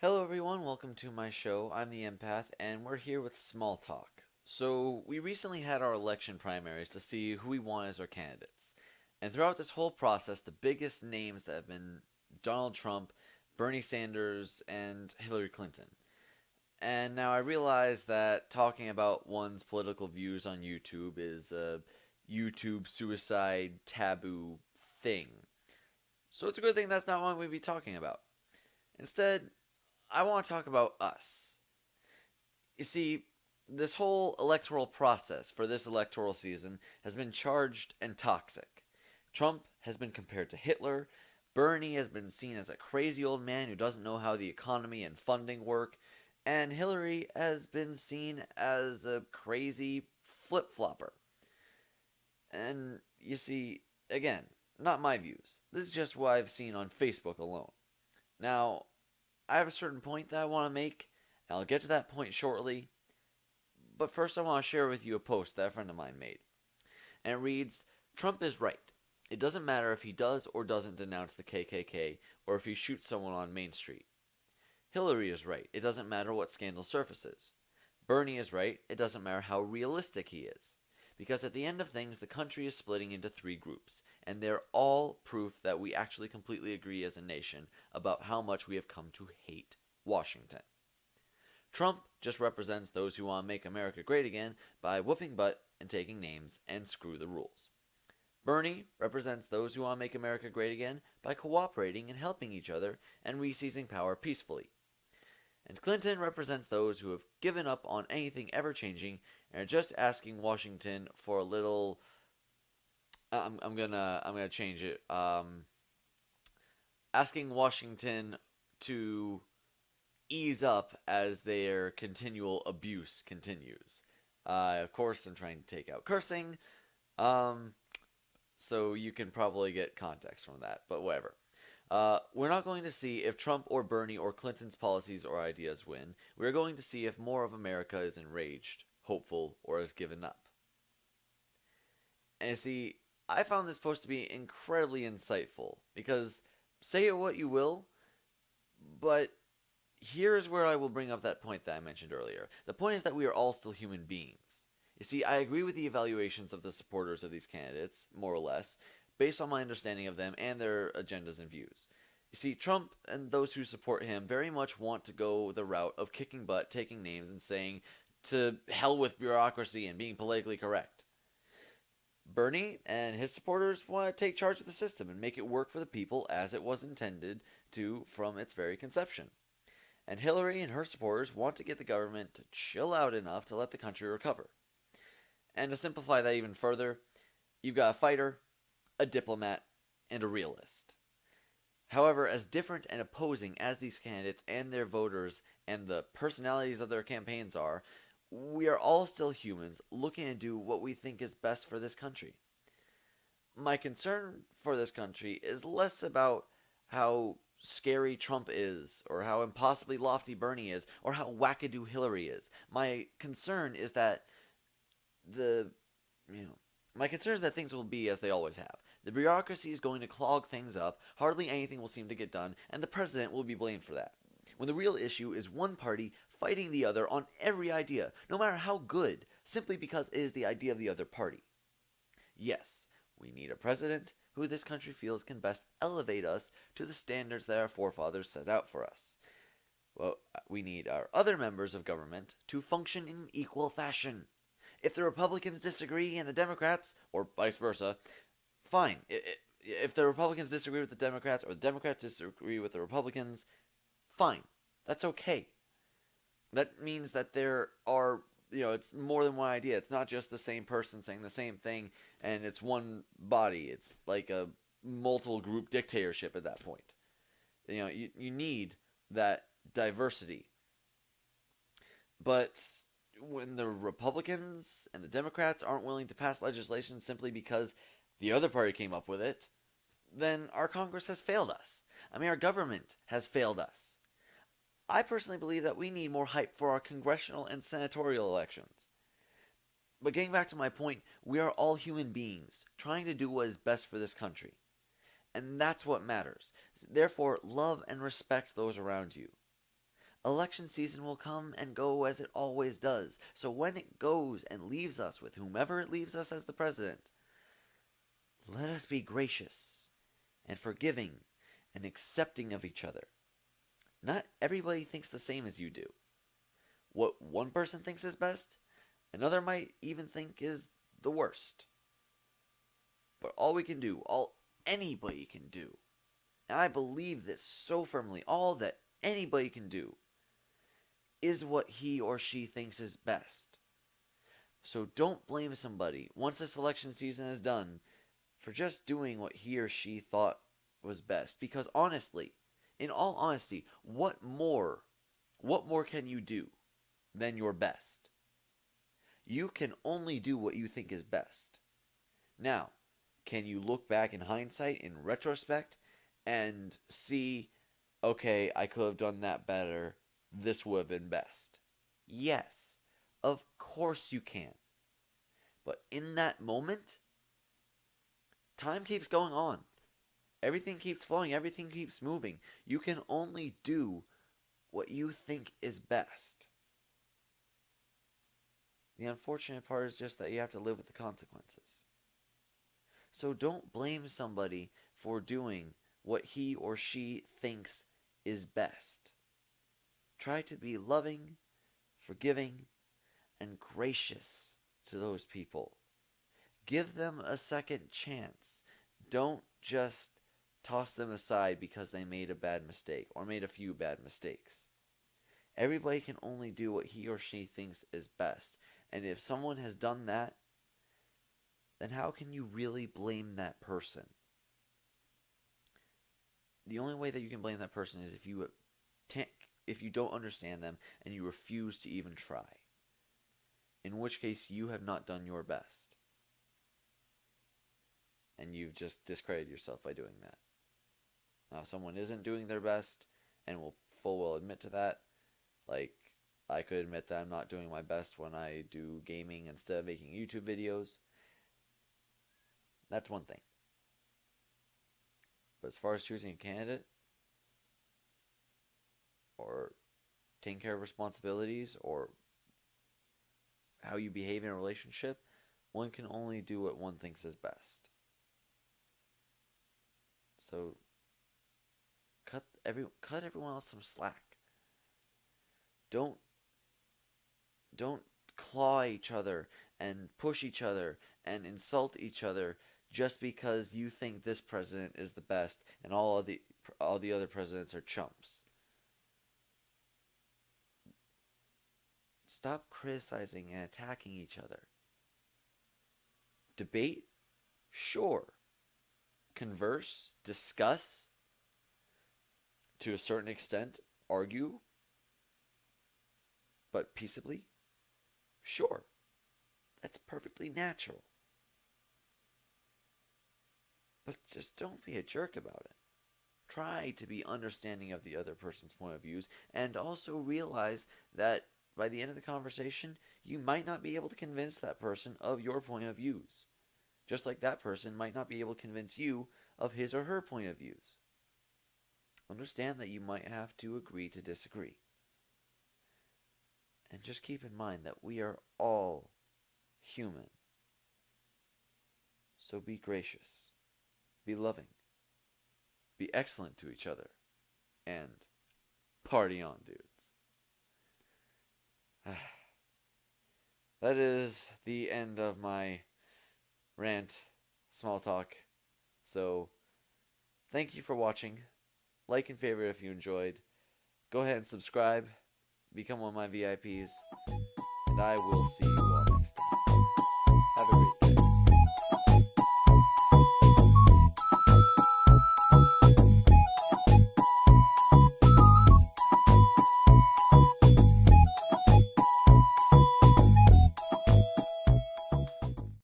Hello, everyone. Welcome to my show. I'm the Empath, and we're here with Small Talk. So, we recently had our election primaries to see who we want as our candidates. And throughout this whole process, the biggest names that have been Donald Trump, Bernie Sanders, and Hillary Clinton. And now I realize that talking about one's political views on YouTube is a YouTube suicide taboo thing. So, it's a good thing that's not what we'll be talking about. Instead, I want to talk about us. You see, this whole electoral process for this electoral season has been charged and toxic. Trump has been compared to Hitler. Bernie has been seen as a crazy old man who doesn't know how the economy and funding work. And Hillary has been seen as a crazy flip flopper. And you see, again, not my views. This is just what I've seen on Facebook alone. Now, I have a certain point that I want to make, and I'll get to that point shortly. But first, I want to share with you a post that a friend of mine made. And it reads, Trump is right. It doesn't matter if he does or doesn't denounce the KKK, or if he shoots someone on Main Street. Hillary is right. It doesn't matter what scandal surfaces. Bernie is right. It doesn't matter how realistic he is. Because at the end of things, the country is splitting into three groups, and they're all proof that we actually completely agree as a nation about how much we have come to hate Washington. Trump just represents those who want to make America great again by whooping butt and taking names and screw the rules. Bernie represents those who want to make America great again by cooperating and helping each other and re-seizing power peacefully. And Clinton represents those who have given up on anything ever changing and are just asking Washington for a little. I'm gonna change it. Asking Washington to ease up as their continual abuse continues. Of course, I'm trying to take out cursing, so you can probably get context from that. But whatever. We're not going to see if Trump or Bernie or Clinton's policies or ideas win. We're going to see if more of America is enraged, hopeful, or has given up. And see, I found this post to be incredibly insightful because say it what you will, but here's where I will bring up that point that I mentioned earlier. The point is that we are all still human beings. You see, I agree with the evaluations of the supporters of these candidates, more or less, based on my understanding of them and their agendas and views. You see, Trump and those who support him very much want to go the route of kicking butt, taking names, and saying, to hell with bureaucracy and being politically correct. Bernie and his supporters want to take charge of the system and make it work for the people as it was intended to from its very conception. And Hillary and her supporters want to get the government to chill out enough to let the country recover. And to simplify that even further, you've got a fighter, a diplomat, and a realist. However, as different and opposing as these candidates and their voters and the personalities of their campaigns are, we are all still humans looking to do what we think is best for this country. My concern for this country is less about how scary Trump is, or how impossibly lofty Bernie is, or how wackadoo Hillary is. The my concern is that things will be as they always have. The bureaucracy is going to clog things up, hardly anything will seem to get done, and the president will be blamed for that. When the real issue is one party fighting the other on every idea, no matter how good, simply because it is the idea of the other party. Yes, we need a president who this country feels can best elevate us to the standards that our forefathers set out for us. Well, we need our other members of government to function in equal fashion. If the Republicans disagree and the Democrats, or vice versa, fine. If the Republicans disagree with the Democrats or the Democrats disagree with the Republicans, fine. That's okay. That means that there are, it's more than one idea. It's not just the same person saying the same thing and it's one body. It's like a multiple group dictatorship at that point. You need that diversity. But when the Republicans and the Democrats aren't willing to pass legislation simply because the other party came up with it, then our Congress has failed us. I mean, our government has failed us. I personally believe that we need more hype for our congressional and senatorial elections. But getting back to my point, we are all human beings trying to do what is best for this country. And that's what matters. Therefore, love and respect those around you. Election season will come and go as it always does. So when it goes and leaves us with whomever it leaves us as the president, let us be gracious and forgiving and accepting of each other. Not everybody thinks the same as you do. What one person thinks is best, another might even think is the worst. But all we can do, all anybody can do, and I believe this so firmly, all that anybody can do is what he or she thinks is best. So don't blame somebody once this election season is done for just doing what he or she thought was best. Because honestly, in all honesty, what more can you do than your best? You can only do what you think is best. Now, can you look back in hindsight, in retrospect, and see, okay, I could have done that better, this would have been best? Yes, of course you can. But in that moment, time keeps going on. Everything keeps flowing, everything keeps moving. You can only do what you think is best. The unfortunate part is just that you have to live with the consequences. So don't blame somebody for doing what he or she thinks is best. Try to be loving, forgiving, and gracious to those people. Give them a second chance. Don't just toss them aside because they made a bad mistake or made a few bad mistakes. Everybody can only do what he or she thinks is best. And if someone has done that, then how can you really blame that person? The only way that you can blame that person is if you don't understand them and you refuse to even try. In which case, you have not done your best. And you've just discredited yourself by doing that. Now, if someone isn't doing their best and will full well admit to that, like I could admit that I'm not doing my best when I do gaming instead of making YouTube videos. That's one thing. But as far as choosing a candidate or taking care of responsibilities or how you behave in a relationship, one can only do what one thinks is best. So cut everyone else some slack. Don't claw each other and push each other and insult each other just because you think this president is the best and all the other presidents are chumps. Stop criticizing and attacking each other. Debate? Sure. Converse, discuss, to a certain extent, argue, but peaceably? Sure. That's perfectly natural. But just don't be a jerk about it. Try to be understanding of the other person's point of views, and also realize that by the end of the conversation, you might not be able to convince that person of your point of views. Just like that person might not be able to convince you of his or her point of views. Understand that you might have to agree to disagree. And just keep in mind that we are all human. So be gracious. Be loving. Be excellent to each other. And party on, dudes. That is the end of my rant, small talk. So, thank you for watching. Like and favorite if you enjoyed. Go ahead and subscribe. Become one of my VIPs. And I will see you all next time.